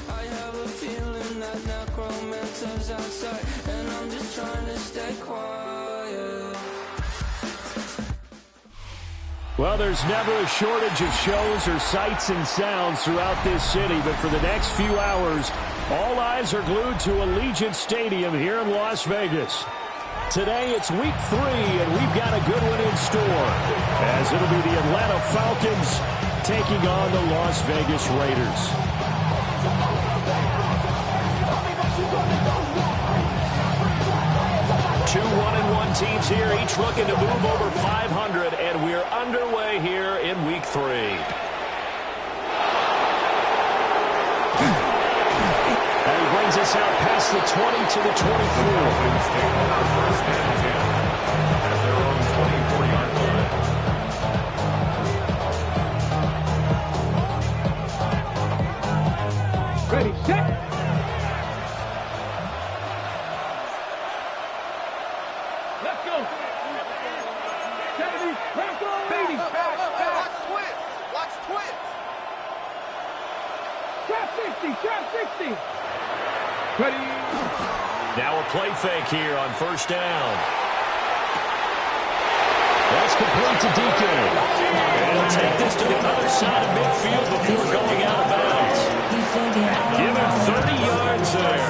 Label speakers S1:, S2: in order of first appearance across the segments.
S1: I have a feeling that necromancer's outside, and I'm just trying to stay quiet.
S2: Well, there's never a shortage of shows or sights and sounds throughout this city, but for the next few hours, all eyes are glued to Allegiant Stadium here in Las Vegas. Today, it's week 3, and we've got a good one in store, as it'll be the Atlanta Falcons taking on the Las Vegas Raiders. Two 1-1 teams here, each looking to move over 500, and we're underway here in week 3. And he brings us out past the 20 to the 24. At their own 24-yard line.
S3: Ready, set. Let's go. 70, baby.
S4: Watch twins. Watch twins.
S3: Trap 60, trap 60. Ready.
S2: Now a play fake here on first down. That's complete to DK. And he'll take this to the other side of midfield before going out of bounds. Give him 30 yards there.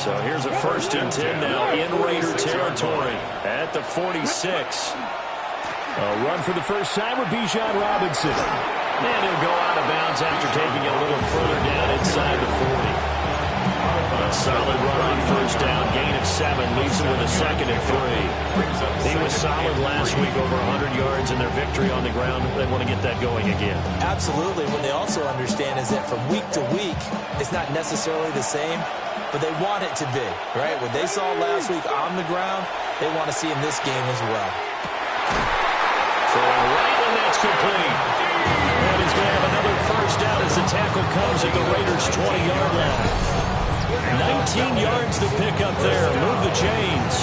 S2: So here's a 1st and 10 now in Raider territory at the 46. A run for the first time with Bijan Robinson. And he'll go out of bounds after taking it a little further down inside the 40. A solid run on first down, gain of 7, leaves him with a 2nd and 3. He was solid last week, over 100 yards in their victory on the ground. They want to get that going again.
S5: Absolutely. What they also understand is that from week to week, it's not necessarily the same, but they want it to be, right? What they saw last week on the ground, they want to see in this game as well.
S2: Throwing right, and that's complete. And he's going to have another first down as the tackle comes at the Raiders' 20-yard line. 19 yards to pick up there. Move the chains.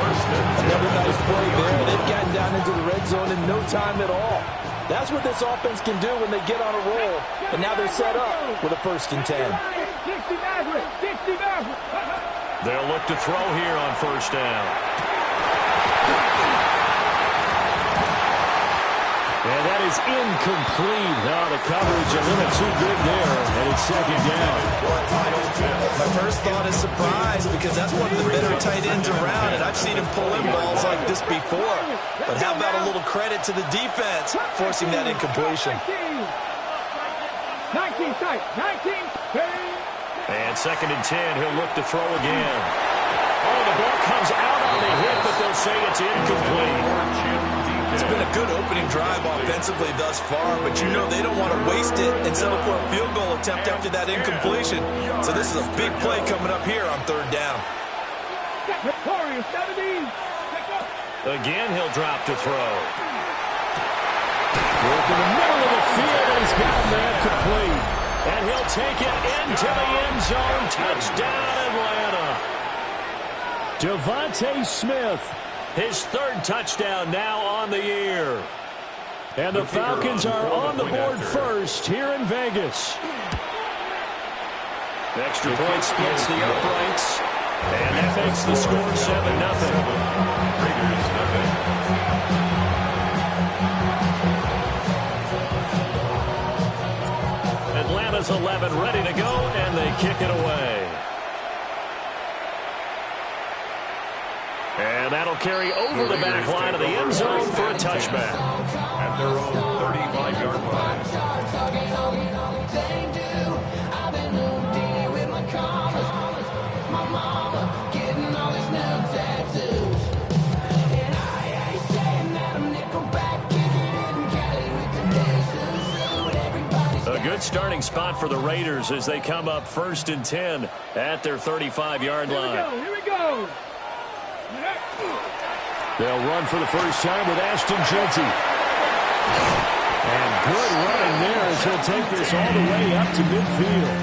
S6: Another nice play there. They've gotten down into the red zone in no time at all. That's what this offense can do when they get on a roll. And now they're set up with a 1st and 10.
S2: They'll look to throw here on first down. And that is incomplete. Now the coverage a little too good there, and it's 2nd down.
S5: My first thought is surprise, because that's one of the better tight ends around, and I've seen him pull in balls like this before. But how about a little credit to the defense, forcing that incompletion.
S3: 19 tight, 19.
S2: And 2nd and 10, he'll look to throw again. Oh, the ball comes out on the hit, but they'll say it's incomplete.
S5: It's been a good opening drive offensively thus far, but you know they don't want to waste it and settle for a field goal attempt after that incompletion. So this is a big play coming up here on 3rd down.
S2: Again, he'll drop to throw. Work in the middle of the field, and he's got that complete. And he'll take it into the end zone. Touchdown, Atlanta. Devontae Smith. His 3rd touchdown now on the year. And the Falcons are on the board first here in Vegas. Extra point splits the uprights. And that makes the score 7-0. Atlanta's 11 ready to go, and they kick it away. And that'll carry over the back line of the end zone for a touchback.
S7: At their own 35-yard line.
S2: A good starting spot for the Raiders as they come up 1st and 10 at their 35-yard line.
S3: Here we go.
S2: They'll run for the first time with Ashton Jeanty. And good running there as he'll take this all the way up to midfield.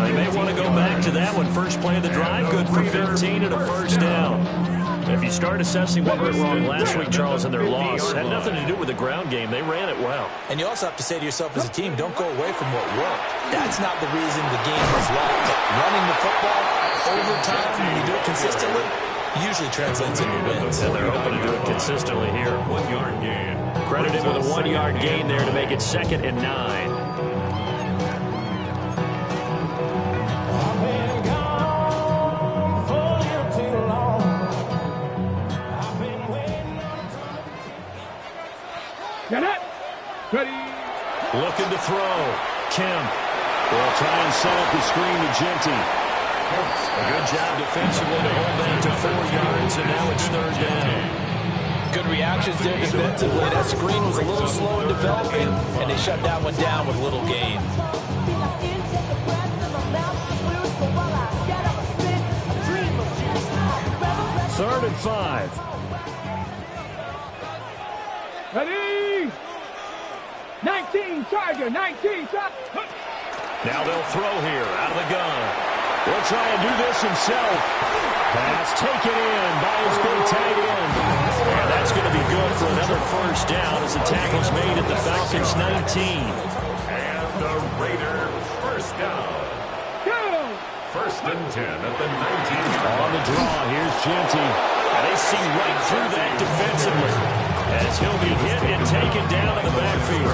S2: They may want to go back to that one. First play of the drive, good for 15 and a first down. If you start assessing what went wrong last week, Charles, in their loss, it had nothing to do with the ground game. They ran it well.
S6: And you also have to say to yourself as a team, don't go away from what worked. That's not the reason the game was lost. Running the football over time, when you do it consistently, usually translates into wins.
S2: And they're hoping to do it consistently here.
S7: 1 yard gain.
S2: Credited with a 1 yard gain there to make it 2nd and 9.
S3: Ready.
S2: Looking to throw. Kemp will try and set up the screen to Genty. A good job defensively to hold that to 4 yards, and now it's 3rd down.
S6: Good reactions there defensively. That screen was a little slow in developing, and they shut that one down with little gain.
S2: Third and 5.
S3: Ready. 19 Charger. 19 Charger.
S2: Now they'll throw here out of the gun. Will try and do this himself. Pass taken in by his big tight end. And that's going to be good for another 1st down as the tackle's made at the Falcons 19.
S7: And the Raiders 1st down. 1st and 10 at the 19.
S2: On the draw, here's Genty. And they see right through that defensively as he'll be hit and taken down in the backfield.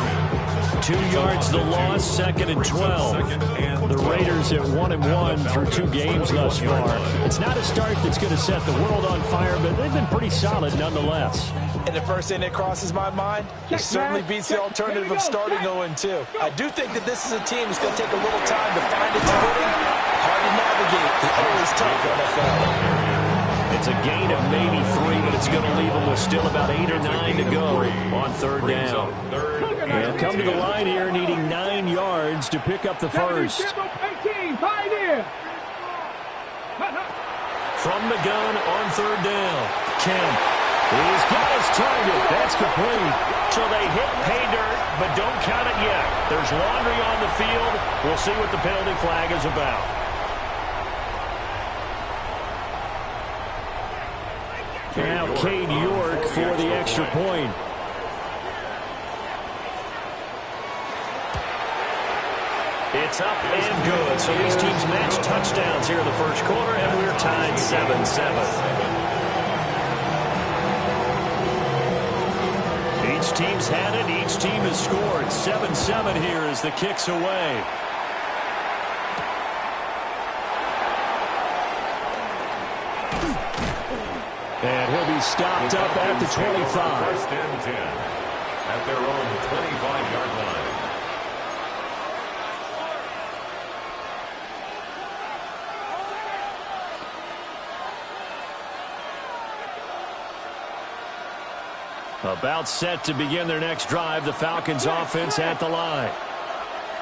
S2: 2 yards the loss, 2nd and 12. The Raiders at 1-1 through 2 games thus far. It's not a start that's going to set the world on fire, but they've been pretty solid nonetheless.
S6: And the first thing that crosses my mind, it certainly beats the alternative of starting 0-2. I do think that this is a team that's going to take a little time to find its footing. Hard to navigate. It's always tough NFL.
S2: It's a gain of maybe 3, but it's going to leave them with still about 8 or 9 to go on 3rd down. They'll come to the line here needing 9 yards to pick up the first. From the gun on 3rd down. Kemp. He's got his target. That's complete. So they hit pay dirt, but don't count it yet. There's laundry on the field. We'll see what the penalty flag is about. Now Cade York for the extra point. It's up and good. So these teams match touchdowns here in the 1st quarter, and we're tied 7-7. Each team's had it. Each team has scored. 7-7 here as the kick's away. And he'll be stopped up at the 25.
S7: 1st and 10 at their own 25-yard line.
S2: About set to begin their next drive, the Falcons offense at the line.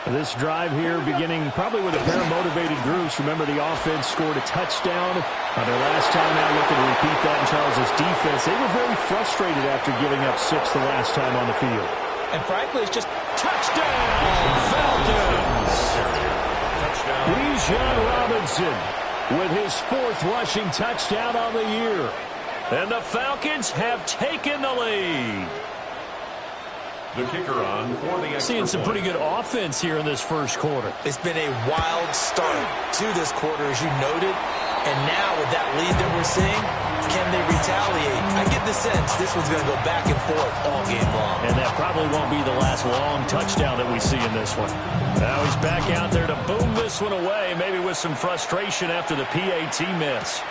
S2: This drive here beginning probably with a pair of motivated groups. Remember, the offense scored a touchdown on their last time out. Looking to repeat that in Charles's defense. They were very frustrated after giving up 6 the last time on the field.
S6: And frankly, it's just
S2: touchdown, Falcons! Bijan Robinson with his 4th rushing touchdown on the year. And the Falcons have taken the lead.
S7: The kicker on for the extra
S2: Seeing some
S7: point.
S2: pretty good offense here in this 1st quarter.
S6: It's been a wild start to this quarter, as you noted. And now with that lead that we're seeing, can they retaliate? I get the sense this one's going to go back and forth all game long.
S2: And that probably won't be the last long touchdown that we see in this one. Now he's back out there to boom this one away, maybe with some frustration after the PAT miss.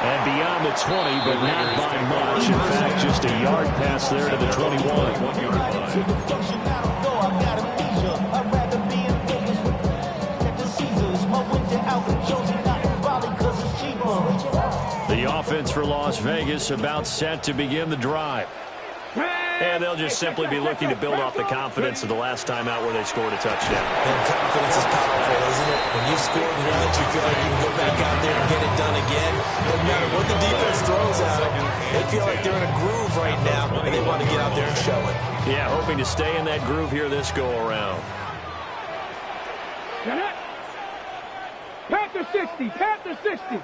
S2: And beyond the 20, but not by much. In fact, just a yard pass there to the 21.
S7: 1 yard line.
S2: The offense for Las Vegas about set to begin the drive. And they'll just simply be looking to build off the confidence of the last time out where they scored a touchdown.
S6: And confidence is powerful, isn't it? When you score once, you feel like you can go back out there and get it done again. No matter what the defense throws at them, they feel like they're in a groove right now, and they want to get out there and show it.
S2: Yeah, hoping to stay in that groove here this go-around.
S3: Panther 60. Panther 60.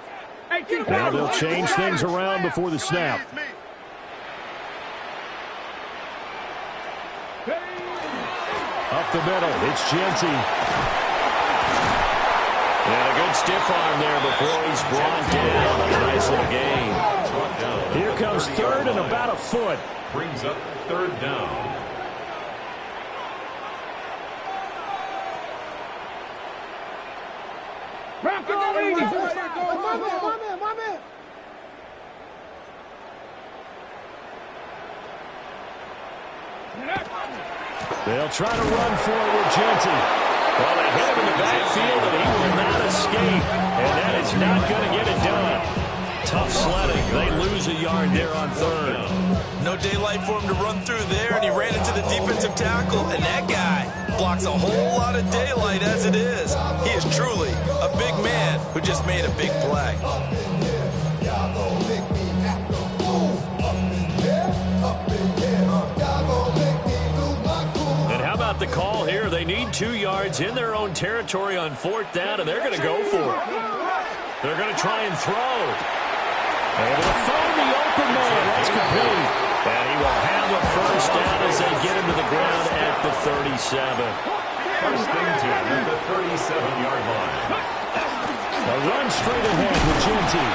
S3: 18
S2: Now they'll change things around before the snap. Up the middle, it's Genty. And a good stiff arm there before he's brought down. A nice little gain. Here comes third and about a foot.
S7: Brings up third down.
S2: They'll try to run for it with Genty. Well, they hit him in the backfield, and he will not escape. And that is not going to get it done. Tough sledding. They lose a yard there on third.
S5: No daylight for him to run through there, and he ran into the defensive tackle. And that guy blocks a whole lot of daylight as it is. He is truly a big man who just made a big play.
S2: The call here, they need 2 yards in their own territory on fourth down, and they're going to go for it. They're going to try and throw. Able to find the open man. That's complete. And he will have the first down as they get him to the ground at the 37.
S7: First and 10 at the 37-yard line.
S2: A run straight ahead with Genty.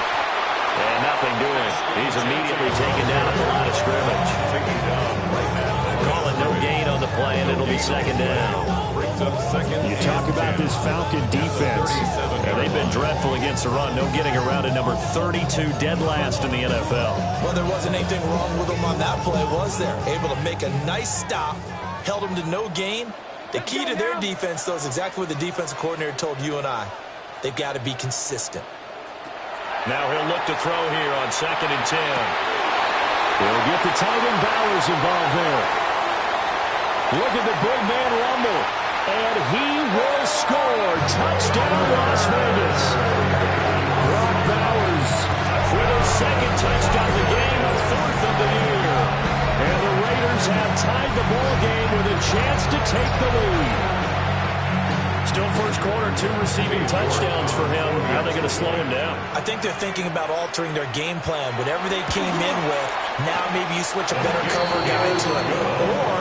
S2: And nothing doing. He's immediately taken down at the line of scrimmage.
S7: Taking down right now.
S2: Calling no gain on the play, and it'll be second down.
S7: Brings up second.
S2: You talk about this Falcon defense. They've been dreadful against the run. No getting around at number 32, dead last in the NFL.
S5: Well, there wasn't anything wrong with him on that play, was there? Able to make a nice stop, held him to no gain. The key to their defense, though, is exactly what the defensive coordinator told you and I. They've got to be consistent.
S2: Now he'll look to throw here on second and 10. He'll get the tight end Bowers involved there. Look at the big man rumble. And he will score. Touchdown, Las Vegas. Brock Bowers with his second touchdown of the game, a fourth of the year. And the Raiders have tied the ball game with a chance to take the lead. Still first quarter, 2 receiving touchdowns for him. How are they going to slow him down?
S5: I think they're thinking about altering their game plan. Whatever they came in with, now maybe you switch a better cover guy to it. Or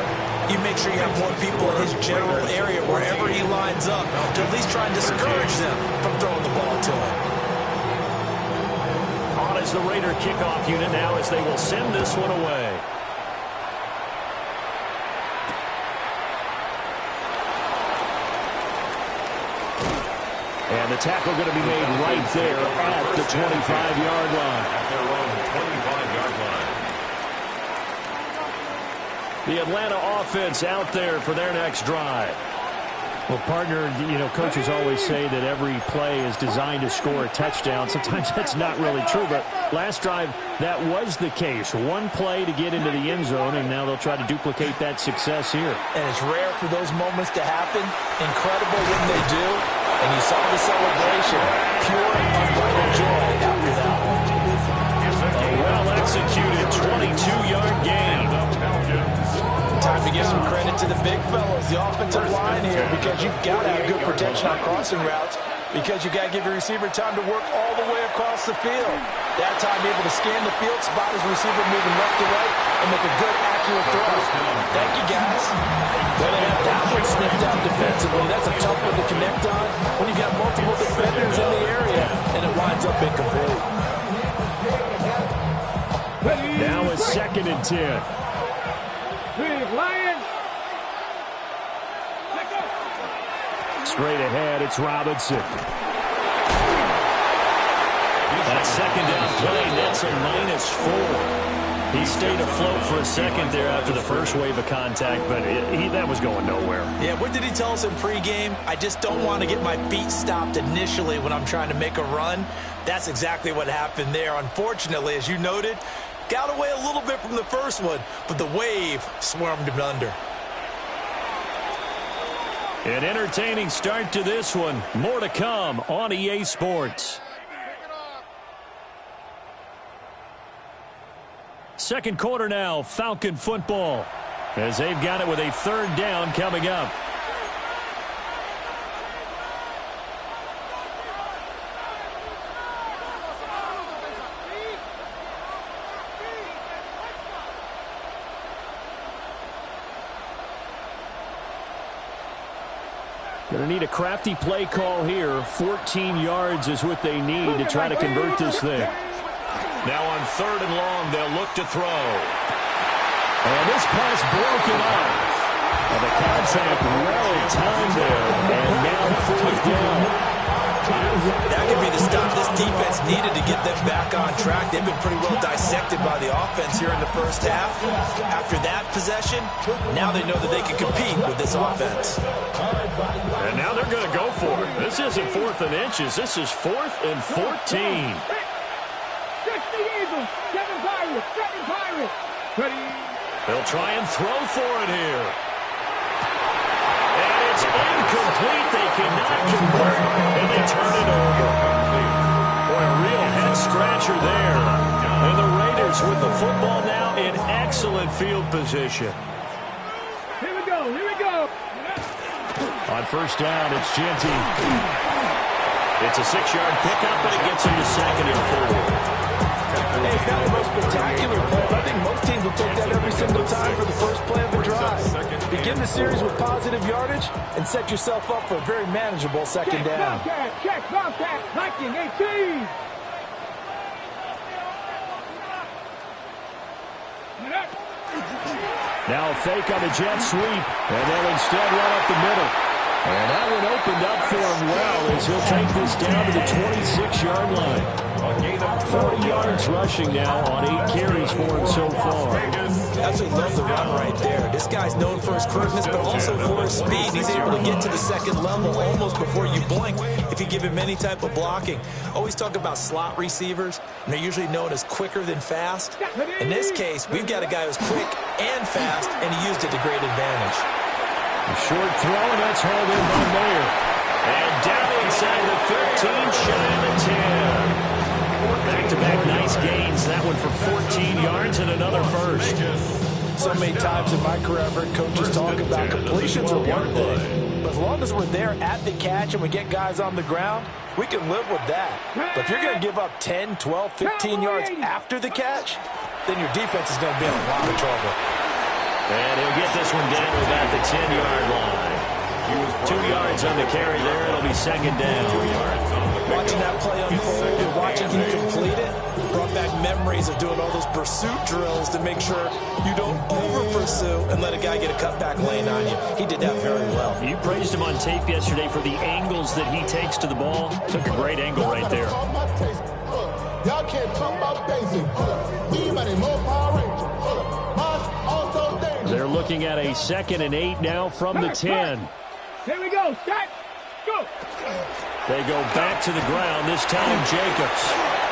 S5: you make sure you have more people in his general area wherever he lines up to at least try and discourage them from throwing the ball to him.
S2: On is the Raider kickoff unit now as they will send this one away. And the tackle going to be made right there at the 25-yard line.
S7: At their own 25-yard line.
S2: The Atlanta offense out there for their next drive. Well, partner, you know, coaches always say that every play is designed to score a touchdown. Sometimes that's not really true, but last drive, that was the case. One play to get into the end zone, and now they'll try to duplicate that success here.
S5: And it's rare for those moments to happen. Incredible when they do. And you saw the celebration. Pure and unbridled joy after that one.
S2: A well-executed 22-yard gain.
S5: Time to give some credit to the big fellas, the offensive line here, because you've got to have good protection on crossing routes, because you've got to give your receiver time to work all the way across the field. That time able to scan the field, spot his receiver moving left to right, and make a good, accurate throw. Thank you, guys. Well, they have that one snipped out defensively. That's a tough one to connect on when you've got multiple defenders in the area, and it winds up incomplete.
S2: Now it's second and 10.
S3: Lions.
S2: Straight ahead, it's Robinson. That second down play, that's a -4. He stayed afloat for a second there after the first wave of contact, but that was going nowhere.
S5: Yeah, what did he tell us in pregame? I just don't want to get my feet stopped initially when I'm trying to make a run. That's exactly what happened there. Unfortunately, as you noted, got away a little bit from the first one, but the wave swarmed him under.
S2: An entertaining start to this one. More to come on EA Sports. Second quarter now, Falcon football, as they've got it with a third down coming up. Going to need a crafty play call here. 14 yards is what they need to try to convert this thing.
S7: Now on 3rd and long, they'll look to throw.
S2: And this pass broken up. And the contact well timed there. And now 4th down.
S5: That could be the stop this defense needed to get them back on track. They've been pretty well dissected by the offense here in the first half. After that possession, now they know that they can compete with this offense.
S2: And now they're going to go for it. This isn't 4th and inches. This is 4th and 14.
S3: 60 Eagles, 7 Pirates, 7 Pirates. Ready?
S2: They'll try and throw for it here. And it's incomplete. They cannot convert, and they turn it over. Boy, a real head-scratcher there. And the Raiders with the football now in excellent field position.
S3: Here we go, here we go.
S2: On 1st down, it's Genty. It's a 6-yard pickup, but it gets him to 2nd and 4.
S6: Hey, it's not the most spectacular play, but I think most teams will take that every single time for the first play of the drive. Begin the series with positive yardage and set yourself up for a very manageable 2nd down.
S3: Check, Bobcat, Viking 18.
S2: Now a fake on the jet sweep, and they'll instead run up the middle. And that one opened up for him well as he'll take this down to the 26-yard line. 40 yards rushing now on 8 carries for him so far.
S5: Absolutely love the run right there. This guy's known for his quickness, but also for his speed. He's able to get to the 2nd level almost before you blink if you give him any type of blocking. Always talk about slot receivers, and they're usually known as quicker than fast. In this case, we've got a guy who's quick and fast, and he used it to great advantage.
S2: A short throw, and that's hauled in by Mayer. And down inside the 15, shy of the 10. Back-to-back nice gains. That one for 14 yards and another first.
S6: So many times in my career, I've heard coaches talk about completions are one thing. But as long as we're there at the catch and we get guys on the ground, we can live with that. But if you're going to give up 10, 12, 15 yards after the catch, then your defense is going to be in a lot of trouble.
S2: And he'll get this one down to about the 10-yard line. 2 yards on the carry there. It'll be 2nd down.
S5: Watching that play unfold and watching him complete it brought back memories of doing all those pursuit drills to make sure you don't over-pursue and let a guy get a cutback lane on you. He did that very well.
S2: You praised him on tape yesterday for the angles that he takes to the ball. Took a great angle right there.
S8: Y'all can't talk about basic. Anybody more Power Ranger.
S2: They're looking at a 2nd and 8 now from the 10.
S3: Here we go, set, go.
S2: They go back to the ground, this time Jacobs.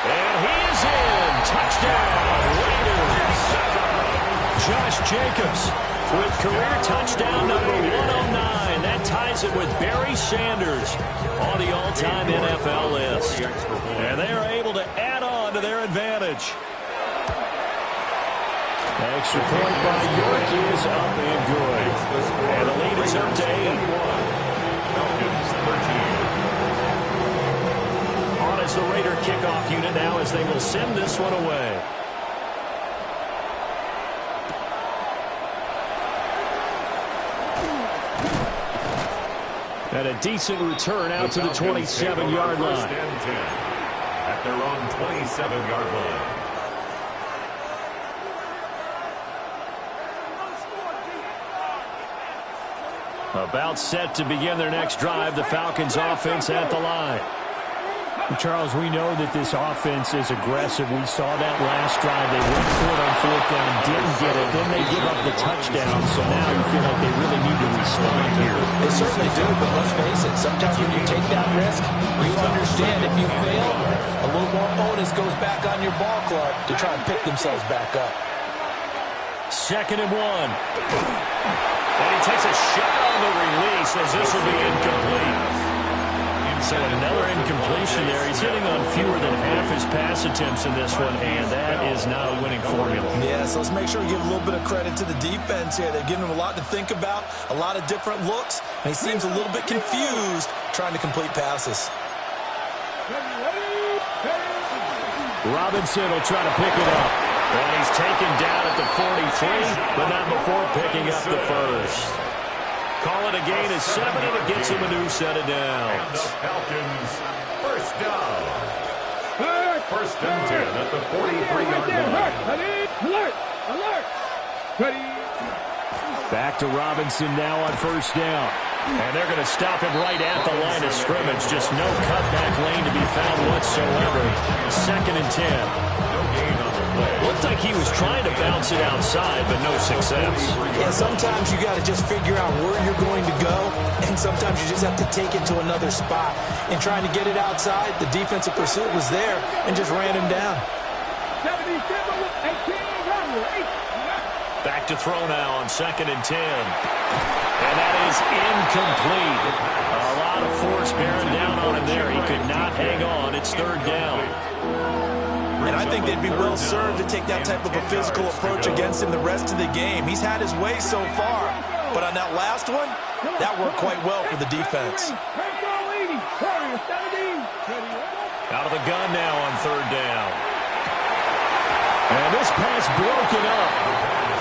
S2: And he is in. Touchdown, Raiders. Josh Jacobs with career touchdown number 109. That ties it with Barry Sanders on the all-time NFL list. And they are able to add on to their advantage. Extra point by York is up and good. And the lead is up to 8. As the Raider kickoff unit now as they will send this one away. And a decent return out to the 27-yard line.
S7: At their own 27-yard line.
S2: About set to begin their next drive, the Falcons offense at the line.
S9: Charles, we know that this offense is aggressive. We saw that last drive. They went for it on 4th down, didn't get it. Then they give up the touchdown. So now you feel like they really need to respond here.
S6: They certainly do, but let's face it. Sometimes when you take that risk, you understand if you fail, a little more onus goes back on your ball club to try and pick themselves back up.
S2: 2nd and 1. And he takes a shot on the release as this will be incomplete. So another incompletion there. He's hitting on fewer than half his pass attempts in this one, and that is not a winning formula.
S5: Yeah, so let's make sure we give a little bit of credit to the defense here. They're giving him a lot to think about, a lot of different looks, and he seems a little bit confused trying to complete passes.
S2: Robinson will try to pick it up. And he's taken down at the 43, but not before picking up the first. Call it a gain of 7, and it gets him a new set of
S7: And the
S2: downs.
S7: Falcons, first down. First and 10 at the 43-yard line.
S3: Alert! Alert! Ready?
S9: Back to Robinson now on first down.
S2: And they're going to stop him right at the line of scrimmage. Just no cutback lane to be found whatsoever. 2nd and 10.
S7: No gain on the play.
S2: Looked like he was trying to bounce it outside, but no success.
S6: Yeah, sometimes you got to just figure out where you're going to go, and sometimes you just have to take it to another spot. In trying to get it outside, the defensive pursuit was there and just ran him down.
S3: 77, 18,
S2: Back to throw now on 2nd and 10. And that is incomplete. A lot of force bearing down on him there. He could not hang on. It's 3rd down.
S6: And I think they'd be well served to take that type of a physical approach against him the rest of the game. He's had his way so far, but on that last one, that worked quite well for the defense.
S2: Out of the gun now on 3rd down. And this pass broken up.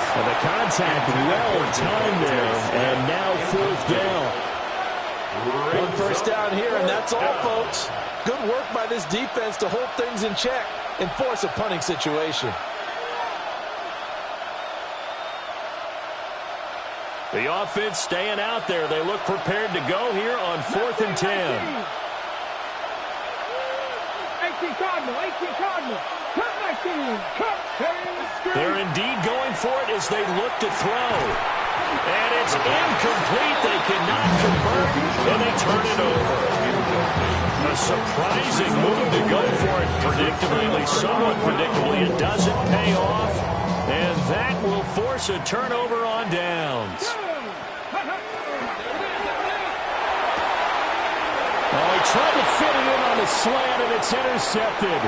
S2: And the contact well timed there. And now 4th down.
S6: One first down here, and that's all, folks. Good work by this defense to hold things in check and force a punting situation.
S2: The offense staying out there. They look prepared to go here on 4th and 10.
S3: 18 Cardinal, 18 Cardinal. Cut my team. Cut.
S2: They're indeed going for it as they look to throw. And it's incomplete. They cannot convert, and they turn it over. A surprising move to go for it predictably, at least somewhat predictably. It doesn't pay off, and that will force a turnover on downs.
S9: Oh, he tried to fit it in on the slant, and it's intercepted.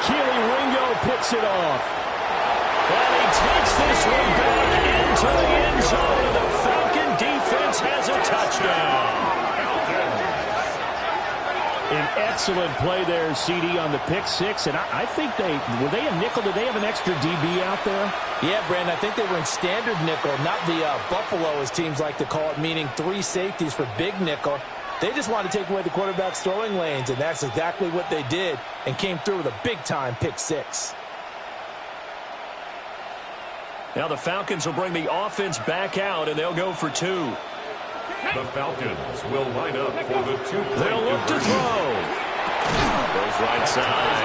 S9: Keely Ringo picks it off.
S2: And he takes this one back into the end zone, and the Falcon defense has a touchdown.
S9: An excellent play there, CD, on the pick six. And I think were they a nickel? Did they have an extra DB out there?
S6: Yeah, Brandon, I think they were in standard nickel, not the Buffalo, as teams like to call it, meaning 3 safeties for big nickel. They just wanted to take away the quarterback's throwing lanes, and that's exactly what they did and came through with a big-time pick six.
S2: Now the Falcons will bring the offense back out, and they'll go for 2.
S7: The Falcons will line up for the 2-point
S2: They'll look to throw. Goes right side.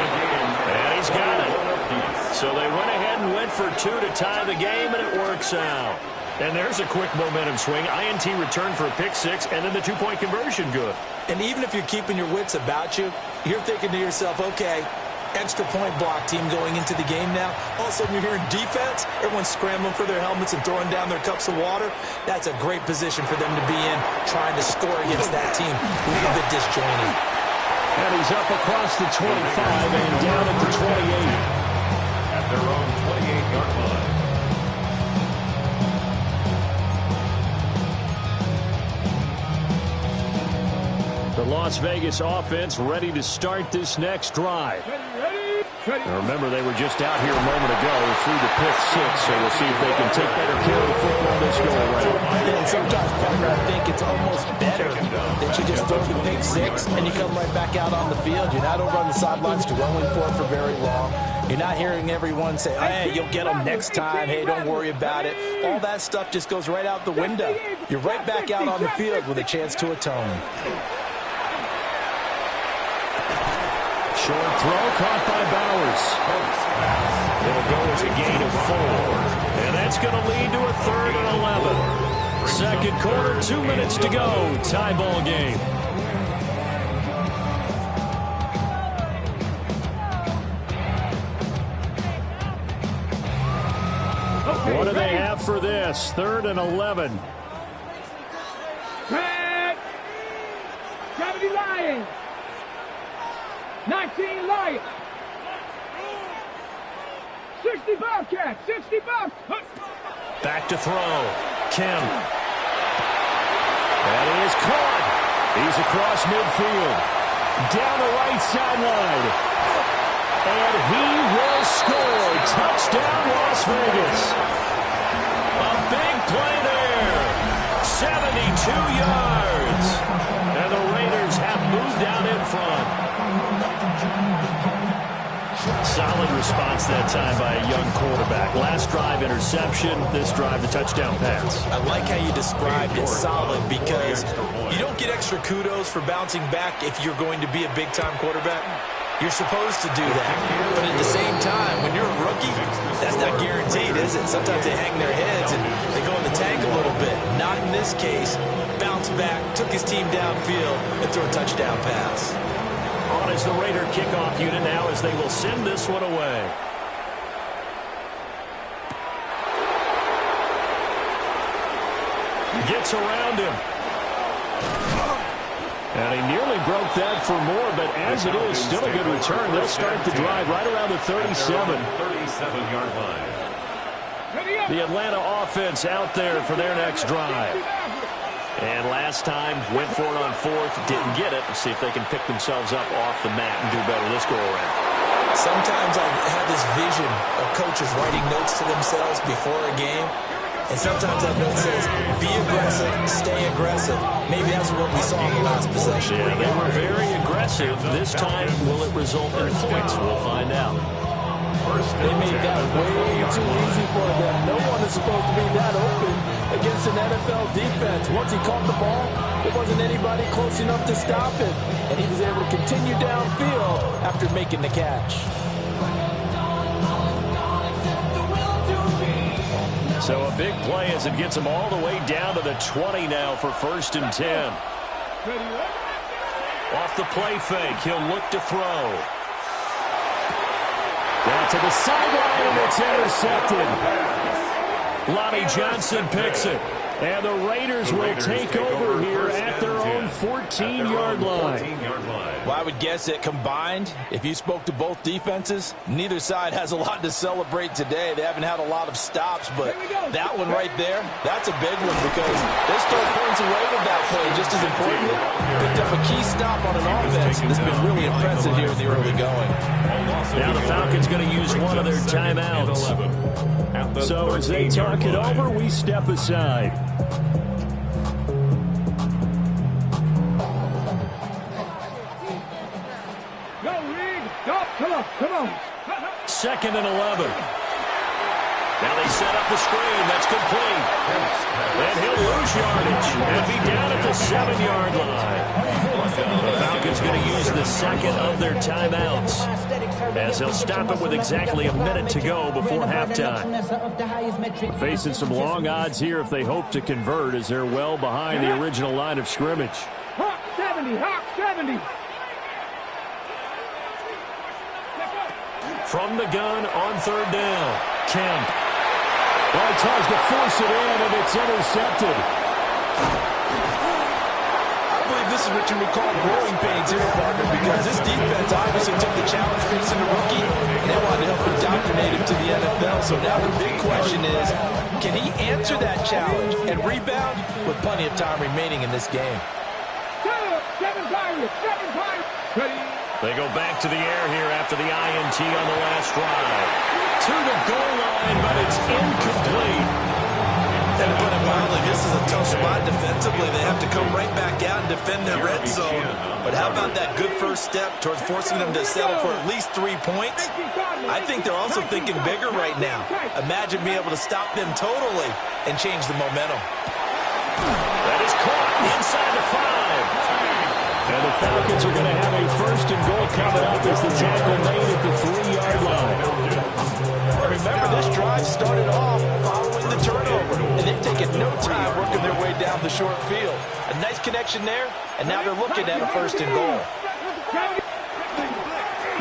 S2: And he's got it. So they went ahead and went for 2 to tie the game, and it works out. And there's a quick momentum swing. INT return for a pick six, and then the 2-point conversion good.
S6: And even if you're keeping your wits about you, you're thinking to yourself, okay, extra point block team going into the game now. All of a sudden you're hearing defense. Everyone's scrambling for their helmets and throwing down their cups of water. That's a great position for them to be in, trying to score against that team. A little bit disjointed.
S9: And he's up across the 25 and down at the 28.
S7: at their own 28-yard line.
S9: The Las Vegas offense ready to start this next drive. Now remember, they were just out here a moment ago through the pick six, so we'll see if they can take better care of the football this go around.
S6: And sometimes, partner, I think it's almost better that you just throw the pick six and you come right back out on the field. You're not over on the sidelines dwelling for it for very long. You're not hearing everyone say, hey, you'll get them next time. Hey, don't worry about it. All that stuff just goes right out the window. You're right back out on the field with a chance to atone.
S9: Short throw caught by Bowers.
S2: It'll go as a gain of 4. And that's going to lead to a 3rd and 11. Second quarter, 2 minutes to go. Tie ball game.
S9: What do they have for this? 3rd and 11.
S3: Gravity Lions. 19 Lions. 60 Bobcats. 60 Bobcats.
S2: Back to throw. Kim. That is caught. He's across midfield. Down the right sideline. And he will score. Touchdown, Las Vegas. A big play there. 72 yards. And the Raiders have moved out in front. Solid response that time by a young quarterback. Last drive, interception. This drive, the touchdown pass.
S5: I like how you described it, solid, because you don't get extra kudos for bouncing back if you're going to be a big-time quarterback. You're supposed to do that. But at the same time, when you're a rookie, that's not guaranteed, is it? Sometimes they hang their heads and they go in the tank a little bit. Not in this case. Bounced back, took his team downfield, and threw a touchdown pass.
S2: On is the Raider kickoff unit now as they will send this one away. Gets around him. And he nearly broke that for more, but as it is, still a good return. They'll start the drive right around the 37.
S7: 37-yard line.
S2: The Atlanta offense out there for their next drive. And last time, went for it on fourth, didn't get it. Let's see if they can pick themselves up off the mat and do better this go-around.
S5: Sometimes I have this vision of coaches writing notes to themselves before a game. And sometimes that note says, be aggressive, stay aggressive. Maybe that's what we saw in the last possession.
S2: Yeah, they were very aggressive. This time, will it result in points? We'll find out.
S6: They made that way too easy for them. No one is supposed to be that open against an NFL defense. Once he caught the ball, there wasn't anybody close enough to stop it. And he was able to continue downfield after making the catch.
S2: So a big play as it gets him all the way down to the 20 now for 1st and 10. Off the play fake, he'll look to throw. Down to the sideline, and it's intercepted. Lonnie Johnson picks it. And the Raiders will take over here at their own 14-yard line.
S5: Well, I would guess that combined, if you spoke to both defenses, neither side has a lot to celebrate today. They haven't had a lot of stops, but that one right there, that's a big one because they stole points away with that play. Just as importantly, picked up a key stop on an offense that's been really impressive here in the early going.
S2: Now the Falcons going to use one of their timeouts. So as they talk it over, we step aside.
S3: Go, Reed. Go. Come on.
S2: 2nd and 11. Now they set up the screen. That's complete. And he'll lose yardage and be down at the 7-yard line. The Falcons going to use the second of their timeouts as they'll stop it with exactly a minute to go before halftime. Facing some long odds here if they hope to convert as they're well behind the original line of scrimmage.
S3: Hawk 70.
S2: From the gun on 3rd down, Kemp. Well, he tries to force it in, and it's intercepted.
S5: I believe this is what you would call growing pains here, partner, because this defense obviously took the challenge facing the rookie, and they wanted to help indoctrinate him to the NFL. So now the big question is, can he answer that challenge and rebound with plenty of time remaining in this game?
S3: 7 Pirates. Ready.
S2: They go back to the air here after the INT on the last drive. To the goal line, but it's incomplete.
S5: And to put it mildly, this is a tough spot defensively. They have to come right back out and defend the red zone. But how about that good first step towards forcing them to settle for at least 3 points? I think they're also thinking bigger right now. Imagine being able to stop them totally and change the momentum.
S2: That is caught inside the 5. And the Falcons are going to have a 1st and goal coming up as the tackle made at the 3-yard line.
S5: Remember, this drive started off following the turnover, and they've taken no time working their way down the short field. A nice connection there, and now they're looking at a 1st and goal.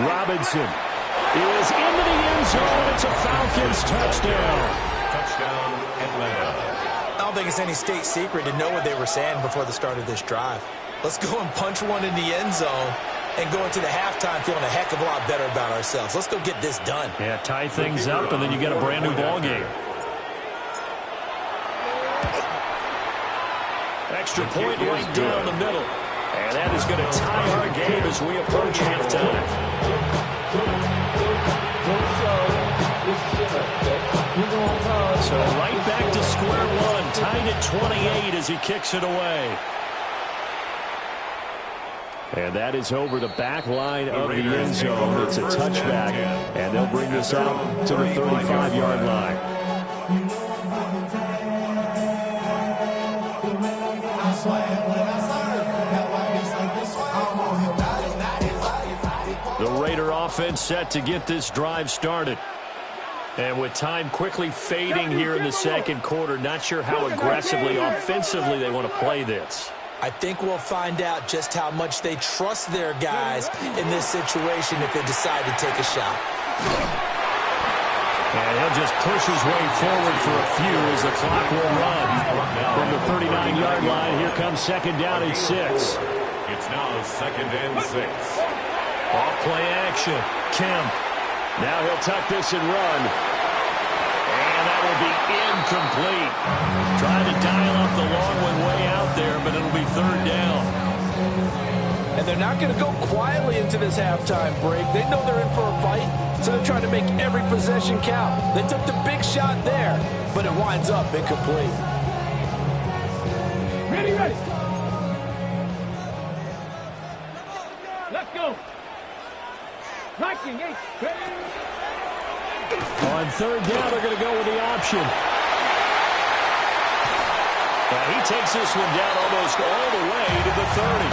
S2: Robinson is into the end zone. It's a Falcons touchdown.
S7: Touchdown, Atlanta.
S5: I don't think it's any state secret to know what they were saying before the start of this drive. Let's go and punch one in the end zone and go into the halftime feeling a heck of a lot better about ourselves. Let's go get this done.
S2: Yeah, tie things up, and then you get a brand-new ball game. Extra point right down the middle. And that is going to tie our game as we approach halftime. So right back to square one. Tied at 28 as he kicks it away.
S9: And that is over the back line of the end zone. It's a touchback, and they'll bring this out to the 35-yard line. The Raider offense set to get this drive started. And with time quickly fading here in the second quarter, not sure how aggressively, offensively they want to play this.
S5: I think we'll find out just how much they trust their guys in this situation if they decide to take a shot.
S9: And he'll just push his way forward for a few as the clock will run. From the 39-yard line, here comes second down and 6.
S7: It's now 2nd and 6.
S2: Off play action. Kemp.
S9: Now he'll tuck this and run.
S2: And that will be incomplete. Trying to dial up the long one way out there, but it'll be 3rd down.
S6: And they're not going to go quietly into this halftime break. They know they're in for a fight, so they're trying to make every possession count. They took the big shot there, but it winds up incomplete.
S3: Ready, ready. Let's go. Striking 8. Ready.
S9: On 3rd down, they're going to go with the option.
S2: He takes this one down almost all the way to the 30.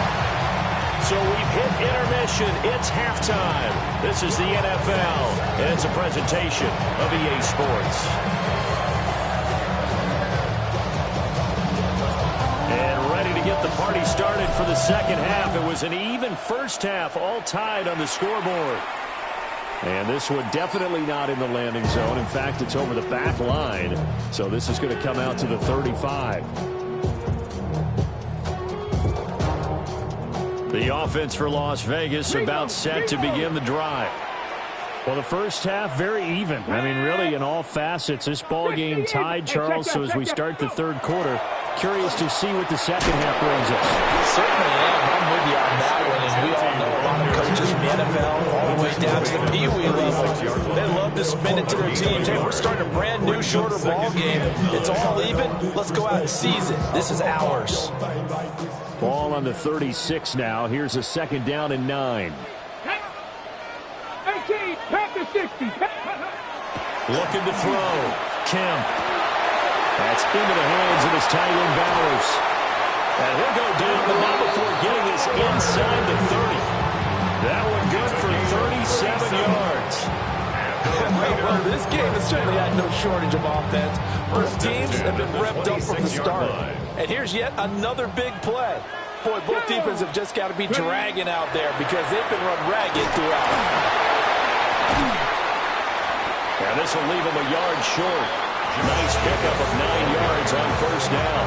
S2: So we've hit intermission. It's halftime. This is the NFL, and it's a presentation of EA Sports. And ready to get the party started for the second half. It was an even first half, all tied on the scoreboard. And this one definitely not in the landing zone. In fact, it's over the back line. So this is going to come out to the 35. The offense for Las Vegas about set to begin the drive.
S9: Well, the first half, very even. I mean, really, in all facets, this ball game tied, Charles. So as we start the 3rd quarter, curious to see what the second half brings us.
S5: Certainly am. I'm with you on that one. And we all know a lot of coaches from the NFL all the way down to the Pee Wee level. They love to spin it to their teams. Hey, we're starting a brand new, shorter ball game. It's all even. Let's go out and seize it. This is ours.
S9: Ball on the 36 now. Here's a 2nd down and 9.
S3: 18, back to 60.
S2: Looking to throw. Kemp.
S9: That's into the hands of his tight end Bowers.
S2: And he'll go down, but not before getting this inside the 30. That one good for 37 yards.
S6: Well, this game has certainly had no shortage of offense. Both teams have been revved up from the start. And here's yet another big play. Boy, both defenses have just got to be dragging out there because they've been run ragged throughout.
S2: And this will leave him a yard short. Nice pickup of 9 yards on 1st down.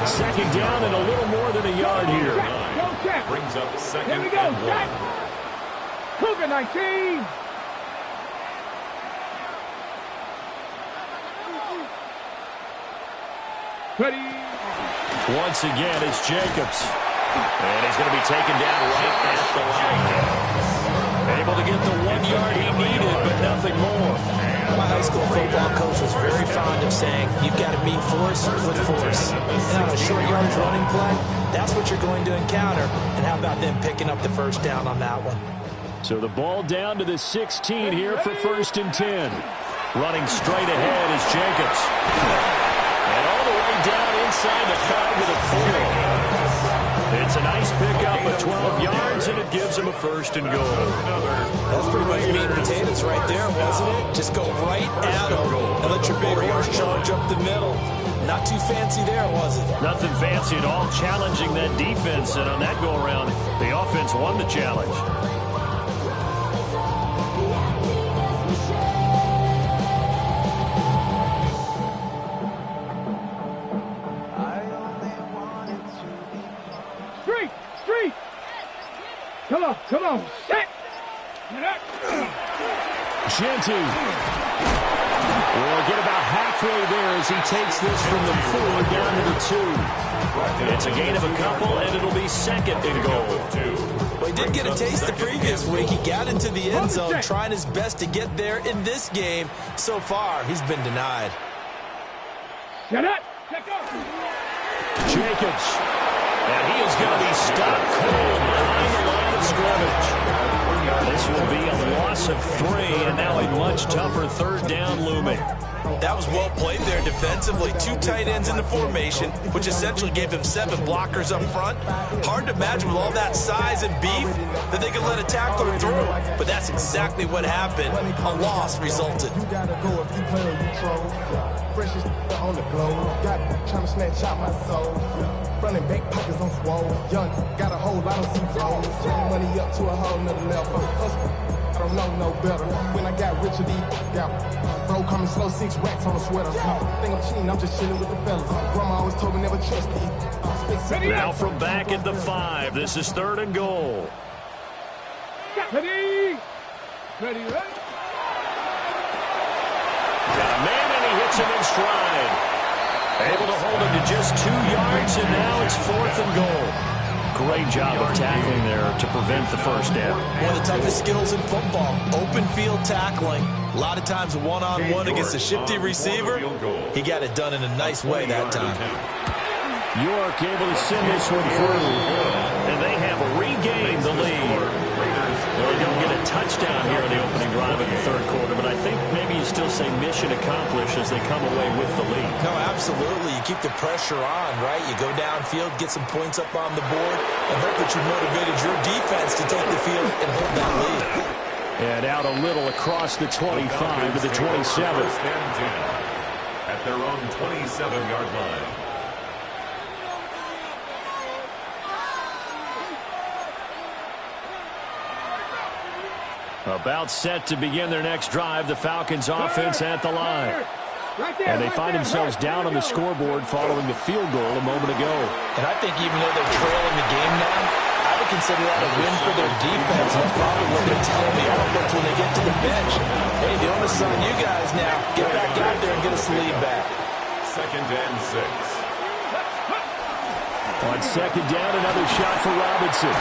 S9: Second down and a little more than a yard here.
S7: Brings up 2nd
S3: Here we go,
S7: and 1.
S3: Jack. Cougar 19. Ready.
S2: Once again, it's Jacobs. And he's going to be taken down right at the line. Able to get the 1 yard he needed, but nothing more.
S5: My high school football coach was very fond of saying, you've got to meet force with force. And on a short yardage running play, that's what you're going to encounter. And how about them picking up the 1st down on that one?
S9: So the ball down to the 16 here for 1st and 10.
S2: Running straight ahead is Jacobs. And all the way down inside the 5 to the 4. It's a nice pickup of 12 yards, and it gives him a 1st and goal.
S5: That's pretty much meat and potatoes right there, wasn't it? Just go right at him and let your big horse charge up the middle. Not too fancy there, was it?
S2: Nothing fancy at all, challenging that defense, and on that go-around, the offense won the challenge.
S3: Come on. Set.
S9: Genty will get about halfway there as he takes this from the 4 down to the 2.
S2: It's a gain of a couple, and it'll be 2nd and goal.
S5: Well, he did get a taste the previous week. He got into the end zone, trying his best to get there in this game. So far, he's been denied.
S9: Jacobs. And he is going to be stopped cold behind the line of scrimmage. This will be a loss of 3, and now a much tougher third down looming.
S5: That was well played there defensively. 2 tight ends in the formation, which essentially gave them 7 blockers up front. Hard to imagine with all that size and beef that they could let a tackler through. But that's exactly what happened. A loss resulted.
S8: You gotta go if you play or you troll. Freshest on the globe. Got trying to snatch out my soul. Running back pockets on swole. Young, got a whole lot of C-rolls. Turning money up to a whole nother level. I don't know no better. When I got rich, got bro coming slow, 6 racks on a sweater. Think I'm cheating, I'm just chilling with the fellas. Grandma always told me never trust these.
S9: Now from back at the 5, this is 3rd and goal.
S3: Ready?
S9: Got a man and he hits him in stride. Able to hold him to just 2 yards, and now it's 4th and goal. Great job of tackling there to prevent the first down.
S5: One of the toughest skills in football, open field tackling. A lot of times one-on-one against a shifty receiver. He got it done in a nice way that time.
S9: York able to send this one through, and they have regained the lead. Well, they don't get a touchdown here in the opening drive of the 3rd quarter, but I think maybe you still say mission accomplished as they come away with the lead.
S5: No, absolutely. You keep the pressure on, right? You go downfield, get some points up on the board, and hope that you motivated your defense to take the field and hold that lead.
S9: And out a little across the 25 to the 27.
S7: At their own 27-yard line.
S9: About set to begin their next drive, the Falcons offense at the line. And they find themselves down on the scoreboard following the field goal a moment ago.
S5: And I think even though they're trailing the game now, I would consider that a win for their defense. That's probably what they're telling the offense when they get to the bench. Hey, the onus is on you guys now. Get back out there and get us the lead back.
S7: 2nd and 6.
S9: On 2nd down, another shot for Robinson.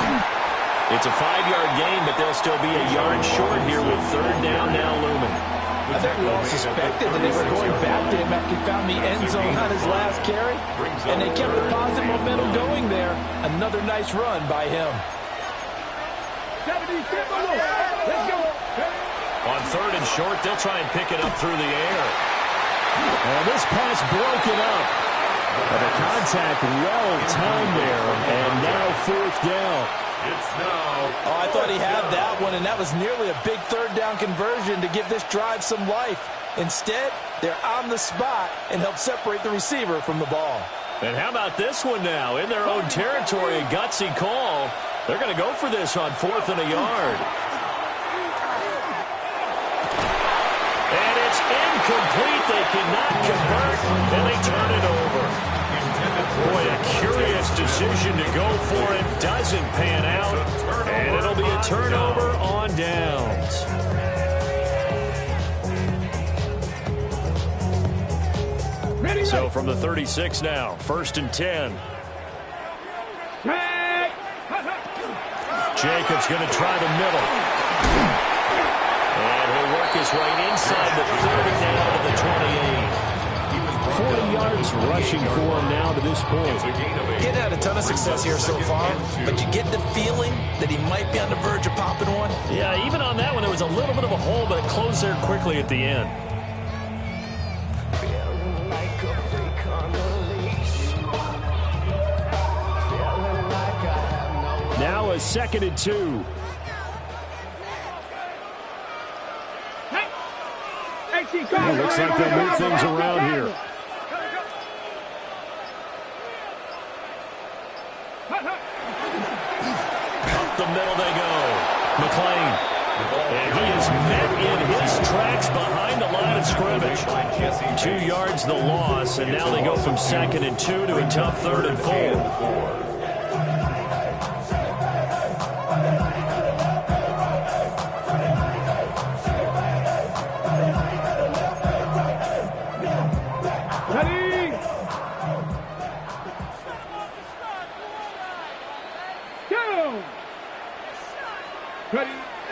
S9: It's a 5-yard gain, but they'll still be a yard short here with 3rd down now looming.
S6: I think we all suspected that they were going back to him after he found the end zone on his last carry, and they kept the positive momentum going there. Another nice run by him.
S9: On 3rd and short, they'll try and pick it up through the air. And this pass broken up. And the contact well timed there, and now 4th down.
S7: It's now.
S6: Oh, I thought he had that one, and that was nearly a big 3rd down conversion to give this drive some life. Instead, they're on the spot and help separate the receiver from the ball.
S9: And how about this one now? In their own territory, a gutsy call. They're going to go for this on 4th and a yard. And it's incomplete. They cannot convert, and they turn it over. Boy, a curious decision to go for it. Doesn't pan out. And it'll be a turnover on downs. So from the 36 now, 1st and 10. Jacobs going to try the middle. And he'll work his way inside the 30 now to the 28. 40 yards rushing for him now to this point.
S5: Getting had a ton of success here so far, but you get the feeling that he might be on the verge of popping one.
S9: Yeah, even on that one, there was a little bit of a hole, but it closed there quickly at the end. Now a 2nd and 2. It looks like they'll move things around here. Up the middle they go. McLean. And he is met in his tracks behind the line of scrimmage. 2 yards the loss, and now they go from 2nd and 2 to a tough 3rd and 4.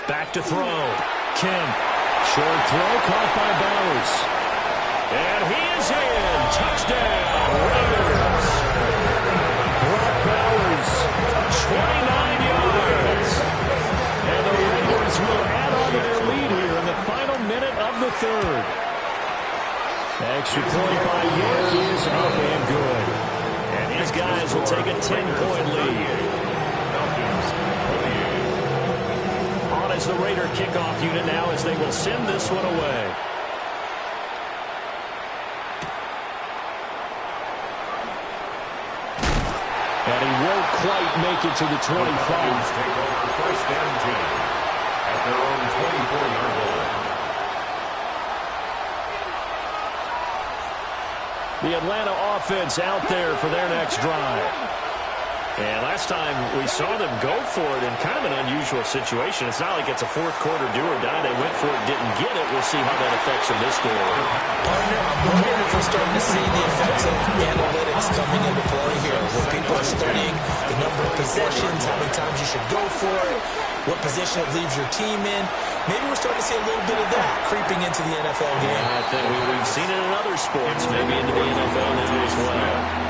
S9: Back to throw. Kemp. Short throw caught by Bowers.
S2: And he is in. Touchdown, Raiders. Brock Bowers, 29 yards. And the Raiders will add on to their lead here in the final minute of the third. Extra point by York is up and good. And his guys will take a 10-point lead. On as the Raider kickoff unit now as they will send this one away. And he won't quite make it to the 25.
S7: Take over first and 10 at their own 24-yard line.
S2: The Atlanta offense out there for their next drive. And last time we saw them go for it in kind of an unusual situation. It's not like it's a fourth quarter do or die. They went for it, didn't get it. We'll see how that affects them this quarter.
S5: Partner, I'm wondering if we're starting to see the effects of analytics coming into play here, where people are studying the number of possessions, how many times you should go for it, what position it leaves your team in. Maybe we're starting to see a little bit of that creeping into the NFL game.
S2: I think we've seen it in other sports, maybe into the NFL now as well.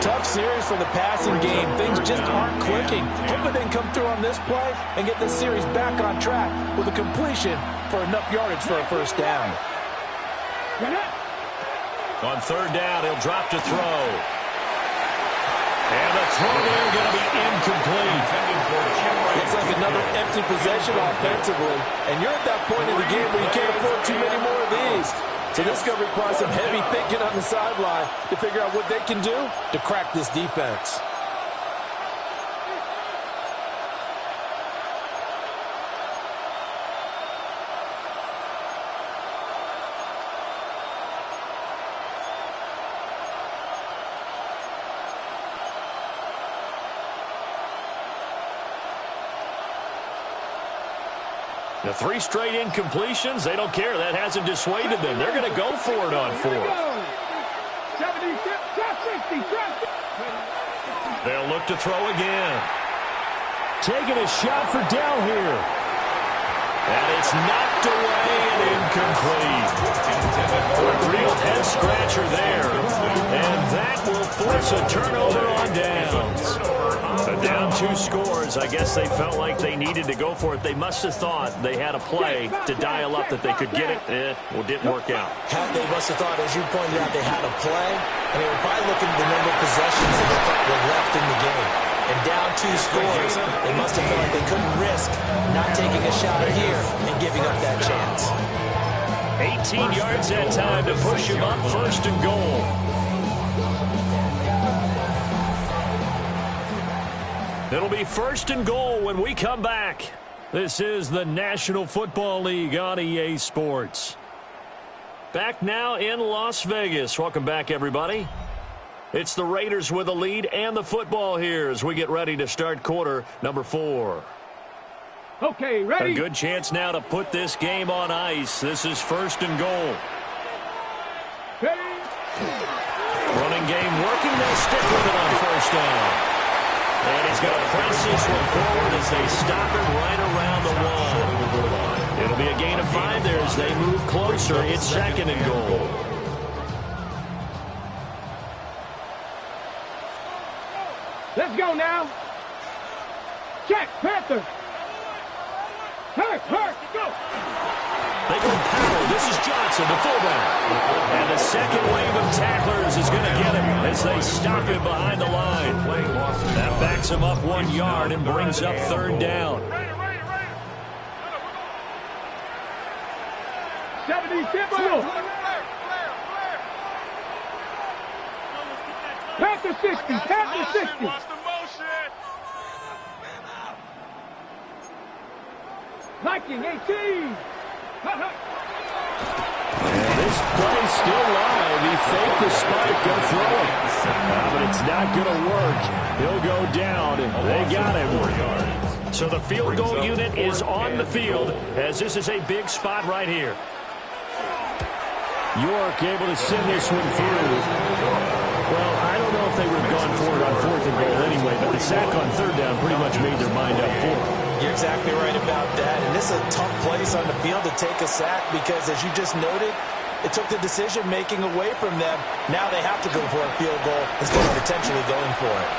S6: Tough series for the passing game. Things just aren't clicking. Hoping they can come through on this play and get this series back on track with a completion for enough yardage for a first down.
S2: On third down, he'll drop to throw. And the throw there going to be incomplete.
S6: It's like another empty possession offensively, and you're at that point in the game where you can't afford too many more of these. So this is going to require some heavy thinking on the sideline to figure out what they can do to crack this defense.
S2: The 3 straight incompletions, they don't care. That hasn't dissuaded them. They're going to go for it on fourth. They'll look to throw again. Taking a shot for Dell here. And it's knocked away and incomplete. A real head-scratcher there. And that will force a turnover on downs. But down 2 scores, I guess they felt like they needed to go for it. They must have thought they had a play to dial up that they could get it. Well, didn't work out.
S5: They must have thought, as you pointed out, they had a play, and they were probably looking at the number of possessions that they thought were left in the game. And down 2 scores, they must have thought they couldn't risk not taking a shot here and giving up that chance.
S2: 18 yards that time to push him up, first and goal. It'll be first and goal when we come back. This is the National Football League on EA Sports. Back now in Las Vegas. Welcome back, everybody. It's the Raiders with the lead and the football here as we get ready to start quarter number 4.
S3: Okay, ready?
S2: A good chance now to put this game on ice. This is first and goal.
S3: Ready?
S2: Running game working. They'll stick with it on first down. And he's going to press this one forward as they stop it right around the 1. It'll be a gain of 5 there as they move closer. It's second and goal.
S3: Let's go now. Check, Panther. Hurt, go.
S2: They go power. This is Johnson, the fullback. And the second wave of tacklers is going to get him as they stop him behind the line. That backs him up 1 yard and brings up third down.
S3: 76. Panther 60. Panther 60. Viking 18.
S2: And this play's still live. He faked the spike, go throw it. But it's not going to work. He'll go down, and they got him. So the field goal unit is on the field as this is a big spot right here. York able to send this one through. Well, I don't know if they would have gone for it on fourth and goal anyway, but the sack on third down pretty much made their mind up for it.
S5: You're exactly right about that. And this is a tough place on the field to take a sack because, as you just noted,
S6: It took the decision-making away from them. Now they have to go for a field goal instead of potentially going for it.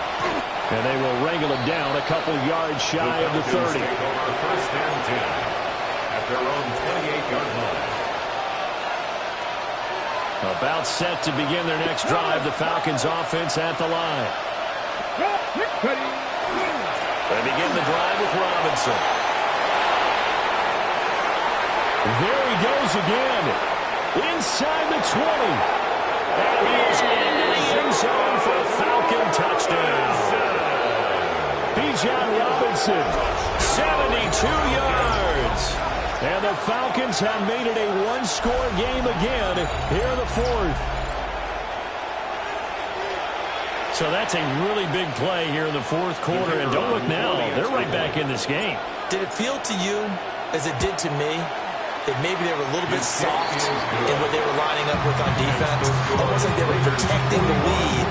S9: And they will wrangle it down a couple yards shy of the 30.
S7: First and 10 at their own 28-yard line.
S9: About set to begin their next drive. The Falcons offense at the line. They begin the drive with Robinson. There he goes again. Inside the 20. And he is into the end zone for a Falcon touchdown. Bijan Robinson, 72 yards. And the Falcons have made it a one-score game again here in the fourth. So that's a really big play here in the fourth quarter. And don't look now, they're right back in this game.
S6: Did it feel to you, as it did to me, that maybe they were a little bit soft in what they were lining up with on defense? Almost like they were protecting the lead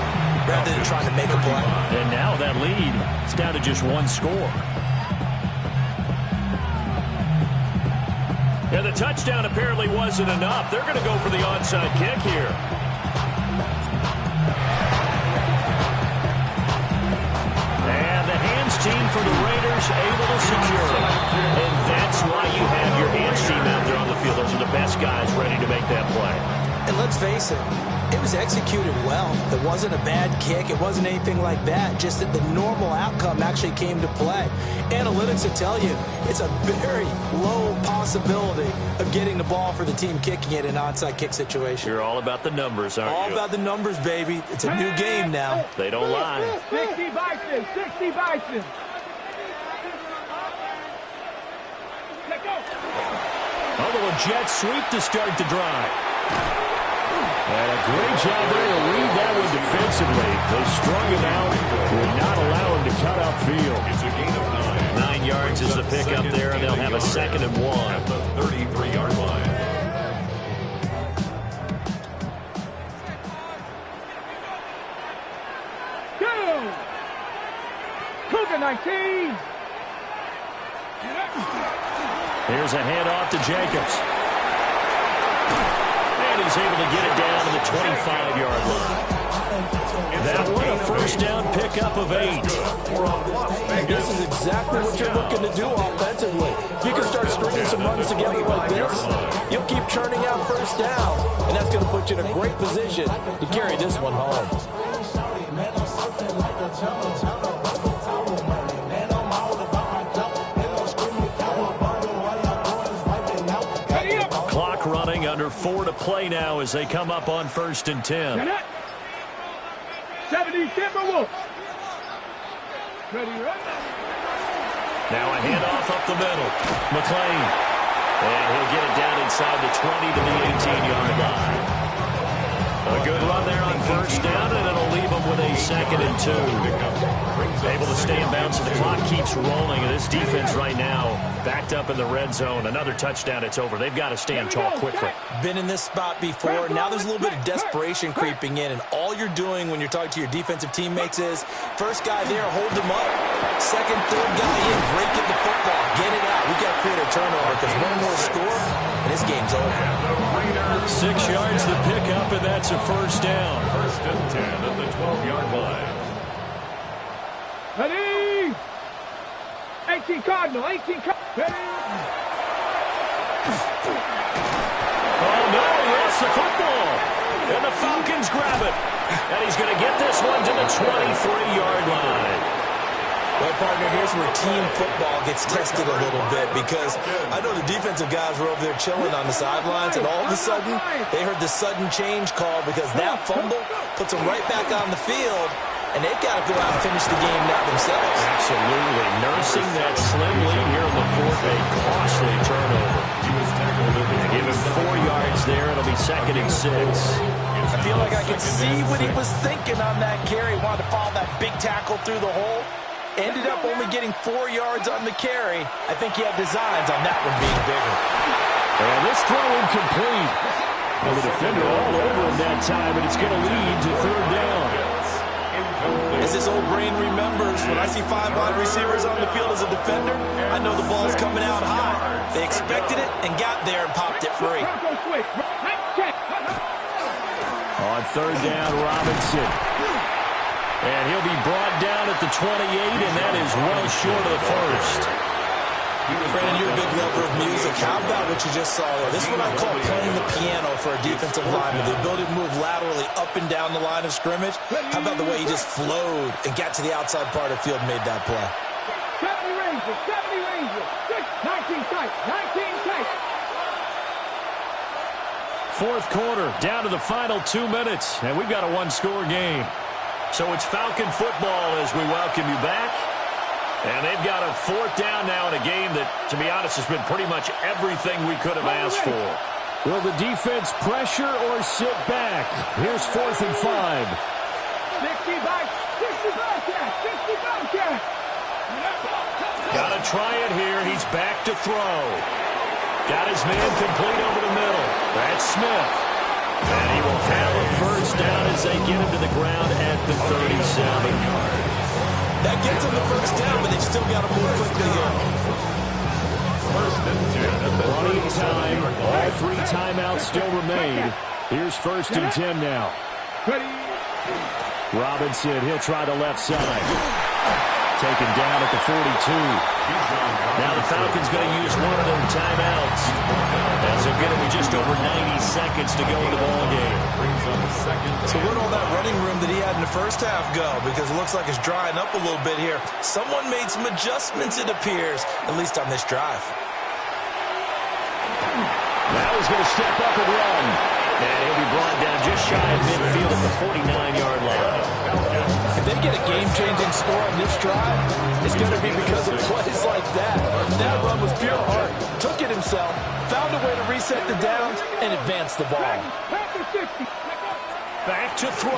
S6: rather than trying to make a play.
S9: And now that lead is down to just one score. And the touchdown apparently wasn't enough. They're going to go for the onside kick here. And the hands team for the Raiders able to secure it. And that's why you have your hands team out there on the field. Those are the best guys ready to make that play.
S6: And let's face it, it was executed well. It wasn't a bad kick. It wasn't anything like that. Just that the normal outcome actually came to play. Analytics will tell you it's a very low possibility of getting the ball for the team kicking it in an onside kick situation.
S9: You're all about the numbers, aren't you?
S6: All about the numbers, baby. It's a new game now.
S9: They don't lie.
S3: 60 Bison, 60 Bison. Let go.
S9: A little jet sweep to start the drive. And a great job there to read that one defensively. They strung him out, would not allow him to cut upfield.
S7: It's a gain of 9.
S9: 9 yards is the pickup there, and they'll have a 2nd and 1.
S7: At the 33-yard line.
S3: Go! Cougar 19.
S9: Here's a handoff to Jacobs. And he's able to get it down to the 25-yard line. That one a first down pickup of 8.
S6: This is exactly what you're looking to do offensively. If you can start stringing some runs together like this, you'll keep churning out first down, and that's going to put you in a great position to carry this one home.
S9: Clock running, under 4 to play now as they come up on 1st and 10.
S3: 70 Timberwolves. Ready, right?
S9: Now a handoff up the middle. McClain. And he'll get it down inside the 20 to the 18-yard line. A good run there on first down, and it'll leave them with a 2nd and 2. Able to stay in bounds, and the clock keeps rolling. And this defense right now backed up in the red zone. Another touchdown, it's over. They've got to stand tall quickly.
S6: Been in this spot before. Now there's a little bit of desperation creeping in, and all you're doing when you're talking to your defensive teammates is first guy there, hold them up. Second, third guy in, break it the football. Get it out. We've got to create a turnover because one more score, and this game's over.
S9: 6 yards the pickup, and that's a first down.
S7: 1st and 10 at the 12-yard line.
S3: Ready? 18 Cardinal, 18 Cardinal. Ready?
S9: Oh, no, he lost the football. And the Falcons grab it. And he's going to get this one to the 23-yard line.
S6: Well, partner, here's where team football gets tested a little bit because I know the defensive guys were over there chilling on the sidelines, and all of a sudden, they heard the sudden change call because that fumble puts them right back on the field, and they've got to go out and finish the game now themselves.
S9: Absolutely. Nursing that slim lead here in the fourth, a costly turnover. Give him 4 yards there. It'll be 2nd and 6.
S6: I feel like I could see what he was thinking on that carry. He wanted to follow that big tackle through the hole. Ended up only getting 4 yards on the carry. I think he had designs on that one being bigger.
S9: And this throw incomplete. Well, the defender all over him that time, and it's going to lead to 3rd down.
S6: As this old brain remembers, when I see 5 wide receivers on the field as a defender, I know the ball's coming out high. They expected it and got there and popped it free.
S3: Bronco switch. Check.
S9: On third down, Robinson. And he'll be brought down at the 28, and that is well short of the first.
S5: Brandon, you're a big lover of music. How about what you just saw there? This is what I call playing the piano for a defensive lineman. The ability to move laterally up and down the line of scrimmage. How about the way he just flowed and got to the outside part of the field and made that play?
S3: 70 Rangers, 19 tight, 19 tight.
S9: Fourth quarter, down to the final 2 minutes, and we've got a one-score game. So it's Falcon football as we welcome you back. And they've got a fourth down now in a game that, to be honest, has been pretty much everything we could have asked for. Will the defense pressure or sit back? Here's 4th and 5.
S3: 65 catch.
S9: Got to try it here. He's back to throw. Got his man complete over the middle. That's Smith. And he will have a first down as they get him to the ground at the 37.
S5: That gets them the first down, but they've still got to move quickly here.
S9: Plenty of time. All 3 timeouts still remain. Here's 1st and 10 now. Robinson, he'll try the left side. Taken down at the 42. Now the Falcons going to use one of their timeouts as they're getting just over 90 seconds to go in the ballgame.
S5: So where'd all that running room that he had in the first half go? Because it looks like it's drying up a little bit here. Someone made some adjustments, it appears, at least on this drive.
S9: Now he's going to step up and run. And he'll be brought down just shy of midfield at the 49-yard line.
S6: If they get a game-changing score on this drive, it's going to be because of plays like that. That run was pure heart. Took it himself, found a way to reset the downs, and advance the ball.
S9: Back to throw.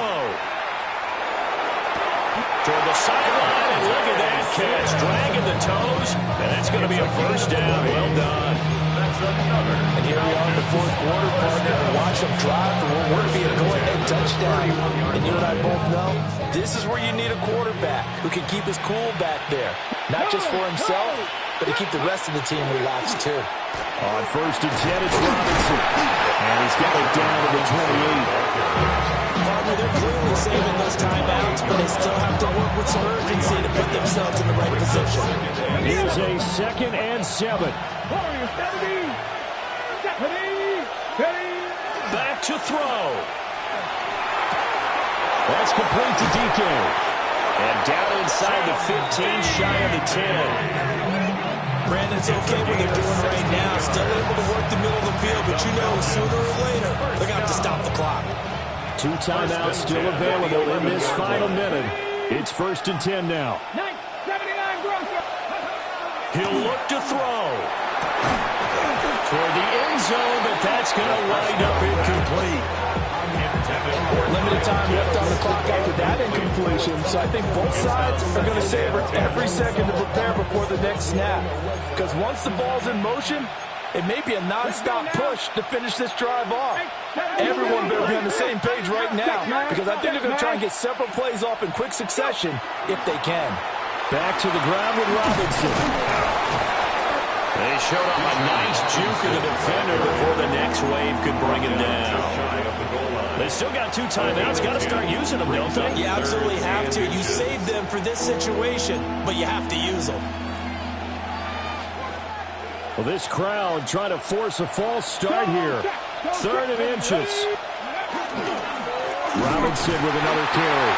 S9: Toward the sideline, and look at that catch. Dragging the toes, and that's going to be a first down. Well done.
S6: And here we are in the fourth quarter, partner, to watch them drive for what would be a go-ahead touchdown. And you and I both know this is where you need a quarterback who can keep his cool back there. Not just for himself, but to keep the rest of the team relaxed too.
S9: On 1st and 10, it's Robinson. And he's got it down to the 28.
S5: Partner, they're clearly saving those timeouts, but they still have to work with some urgency to put themselves in the right position.
S9: Here's a 2nd and 7. Back to throw. That's complete to DK. And down inside the 15, shy of the 10.
S5: Brandon, it's okay what they're doing right now. Still able to work the middle of the field, but you know sooner or later they're going to have to stop the clock.
S9: 2 timeouts still available in this final minute. It's 1st and 10 now. He'll look to throw. Toward the end zone, but that's going to wind up incomplete.
S6: Limited time left on the clock after that incompletion, so I think both sides are going to savor every second to prepare before the next snap. Because once the ball's in motion, it may be a non-stop push to finish this drive off. Everyone better be on the same page right now, because I think they're going to try and get several plays off in quick succession if they can.
S9: Back to the ground with Robinson. They showed up a nice juke of the defender before the next wave could bring him down. They still got 2 timeouts. Got to start using them, don't they?
S5: You absolutely have to. You save them for this situation, but you have to use them.
S9: Well, this crowd trying to force a false start here. 3rd and inches. Robinson with another carry.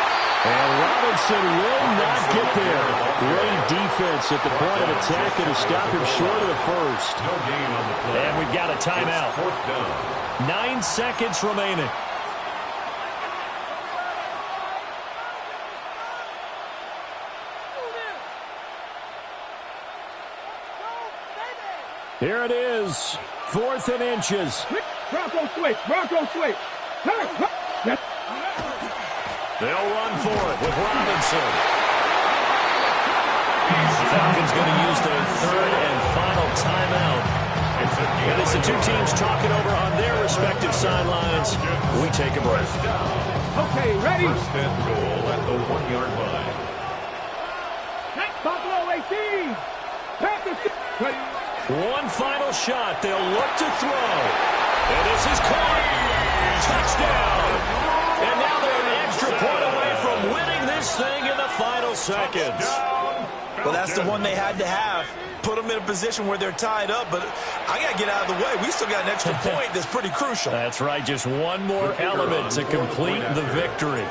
S9: And Robinson will not get there. Great defense at the point of attack to stop him short of the first. And we've got a timeout. 9 seconds remaining. Here it is. 4th and inches.
S3: Bronco switch.
S9: They'll run for it with Robinson. The Falcons going to use their 3rd and final timeout. And as the 2 teams talking over on their respective sidelines, we take a break.
S3: Okay, ready?
S7: First and goal at the 1-yard line.
S3: Buffalo 18. Ready?
S9: One final shot. They'll look to throw. And this is caught. Touchdown.
S2: this thing in the final seconds.
S5: Well, that's the one they had to have. Put them in a position where they're tied up, but I got to get out of the way. We still got an extra point that's pretty crucial.
S2: That's right, just one more element to complete the victory.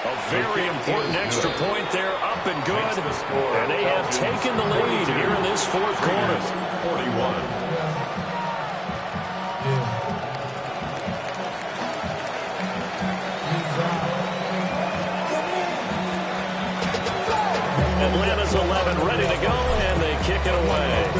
S2: A very important extra point there, up and good. And they have taken the lead here in this fourth quarter.
S7: 41.
S2: Atlanta's 11 ready to go, and they kick it away.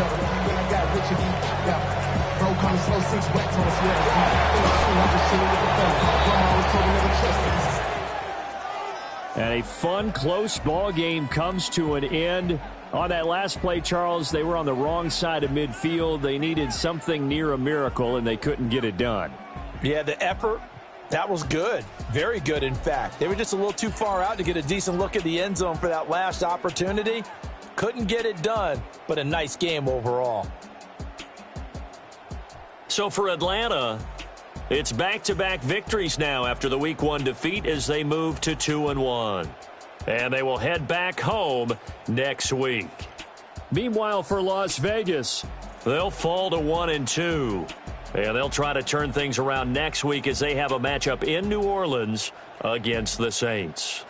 S2: And a fun, close ball game comes to an end. On that last play, Charles, they were on the wrong side of midfield. They needed something near a miracle, and they couldn't get it done.
S6: Yeah, the effort, that was good. Very good, in fact. They were just a little too far out to get a decent look at the end zone for that last opportunity. Couldn't get it done, but a nice game overall.
S2: So for Atlanta, it's back-to-back victories now after the Week 1 defeat as they move to 2-1. And they will head back home next week. Meanwhile, for Las Vegas, they'll fall to 1-2. And they'll try to turn things around next week as they have a matchup in New Orleans against the Saints.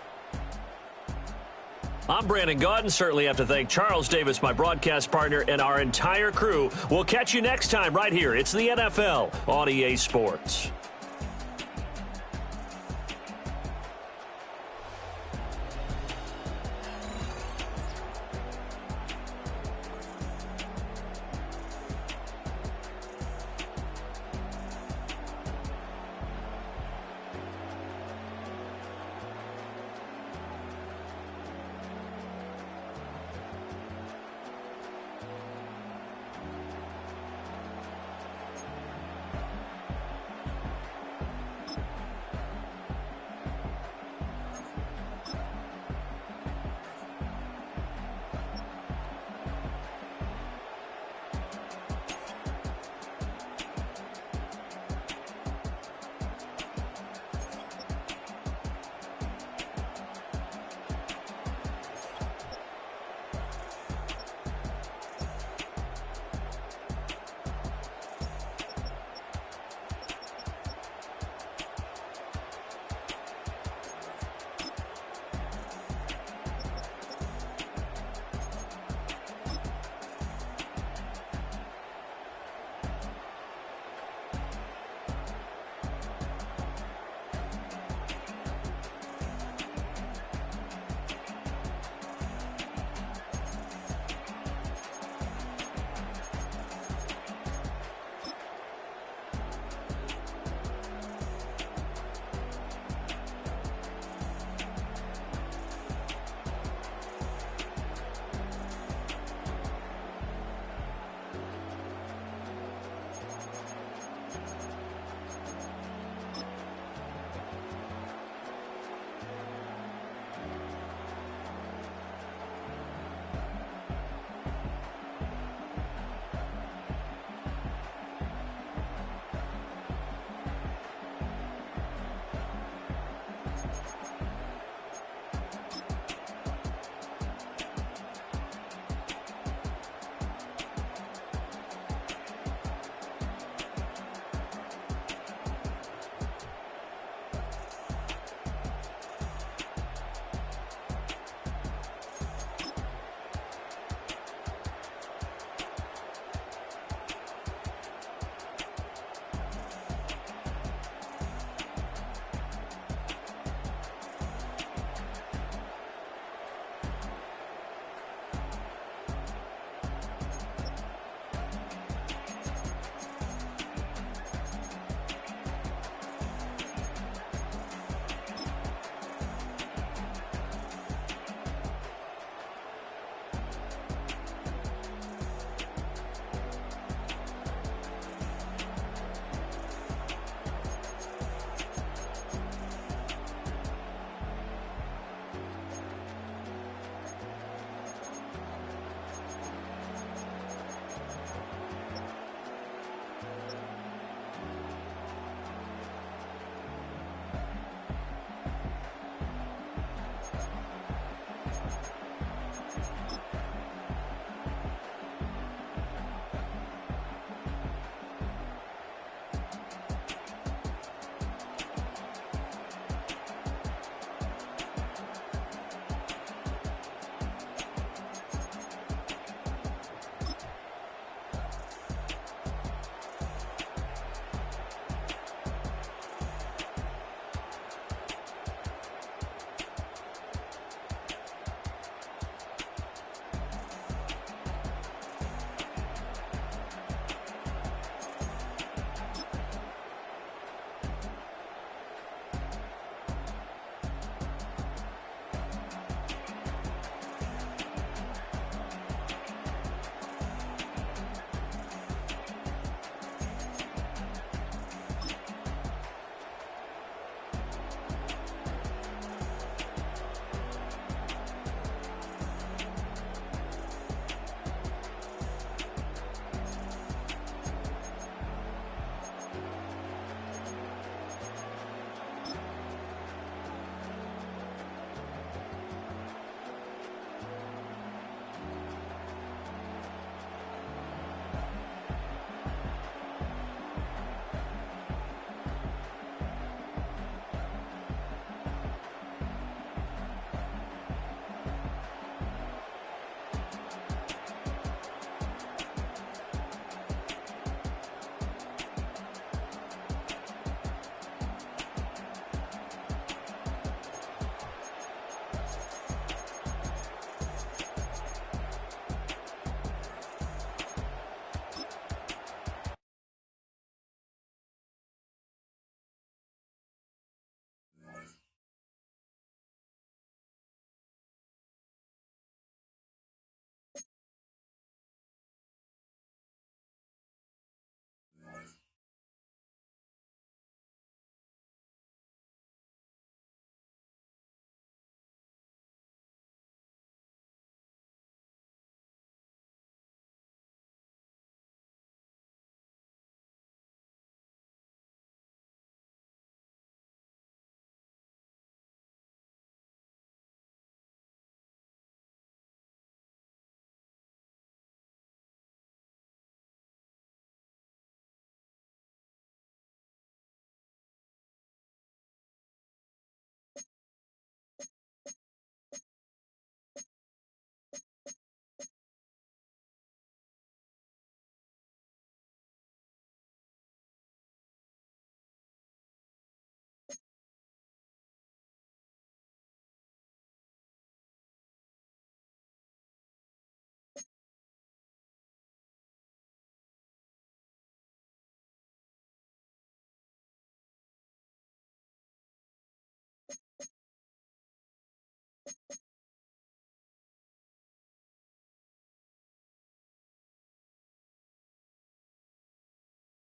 S2: I'm Brandon Gaudin. Certainly have to thank Charles Davis, my broadcast partner, and our entire crew. We'll catch you next time right here. It's the NFL on EA Sports.